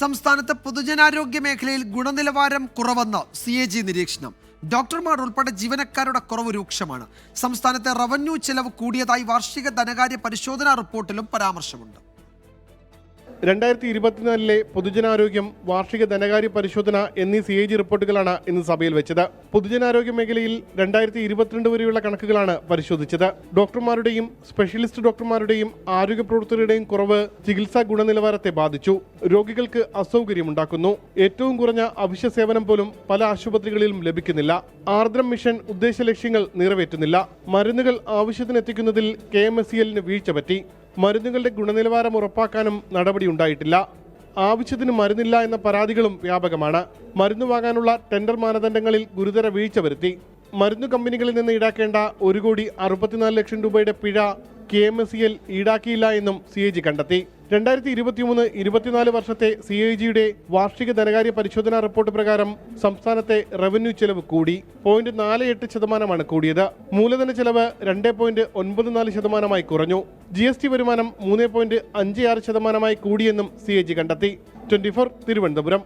സംസ്ഥാനത്ത് പൊതുജനാരോഗ്യ മേഖലയിൽ ഗുണനിലവാരം കുറവെന്ന് CAG നിരീക്ഷണം. ഡോക്ടർമാർ ഉൾപ്പെടെ ജീവനക്കാരുടെ കുറവ് രൂക്ഷമാണ്. സംസ്ഥാനത്തെ റവന്യൂ ചെലവ് കൂടിയതായി വാർഷിക ധനകാര്യ പരിശോധനാ റിപ്പോർട്ടിലും പരാമർശമുണ്ട്. 2024 പൊതുജനാരോഗ്യം, വാർഷിക ധനകാര്യ പരിശോധന എന്നീ CAG റിപ്പോർട്ടുകളാണ് ഇന്ന് സഭയിൽ വെച്ചത്. പൊതുജനാരോഗ്യ മേഖലയിൽ 2022 വരെയുള്ള കണക്കുകളാണ് പരിശോധിച്ചത്. ഡോക്ടർമാരുടെയും സ്പെഷ്യലിസ്റ്റ് ഡോക്ടർമാരുടെയും ആരോഗ്യ പ്രവർത്തകരുടെയും കുറവ് ചികിത്സാ ഗുണനിലവാരത്തെ ബാധിച്ചു. രോഗികൾക്ക് അസൗകര്യമുണ്ടാക്കുന്നു. ഏറ്റവും കുറഞ്ഞ അവശ്യ സേവനം പോലും പല ആശുപത്രികളിലും ലഭിക്കുന്നില്ല. ആർദ്രം മിഷൻ ഉദ്ദേശ ലക്ഷ്യങ്ങൾ നിറവേറ്റുന്നില്ല. മരുന്നുകൾ ആവശ്യത്തിനെത്തിക്കുന്നതിൽ KMSEL-ന് വീഴ്ച പറ്റി. മരുന്നുകളുടെ ഗുണനിലവാരം ഉറപ്പാക്കാനും നടപടിയുണ്ടായിട്ടില്ല. ആവശ്യത്തിന് മരുന്നില്ല എന്ന പരാതികളും വ്യാപകമാണ്. മരുന്ന് വാങ്ങാനുള്ള ടെൻഡർ മാനദണ്ഡങ്ങളിൽ ഗുരുതര വീഴ്ച വരുത്തി. മരുന്നു കമ്പനികളിൽ നിന്ന് ഈടാക്കേണ്ട 1,64 ലക്ഷം രൂപയുടെ പിഴ KMSEL ഈടാക്കിയില്ല എന്നും CAG കണ്ടെത്തി. 2023-24 വർഷത്തെ CAG-യുടെ വാർഷിക ധനകാര്യ പരിശോധനാ റിപ്പോർട്ട് പ്രകാരം സംസ്ഥാനത്തെ റവന്യൂ ചെലവ് കൂടി. 0.48% കൂടിയത്. മൂലധന ചെലവ് 2.94% കുറഞ്ഞു. GST വരുമാനം 3.56% കൂടിയെന്നും CAG കണ്ടെത്തി. 24 തിരുവനന്തപുരം.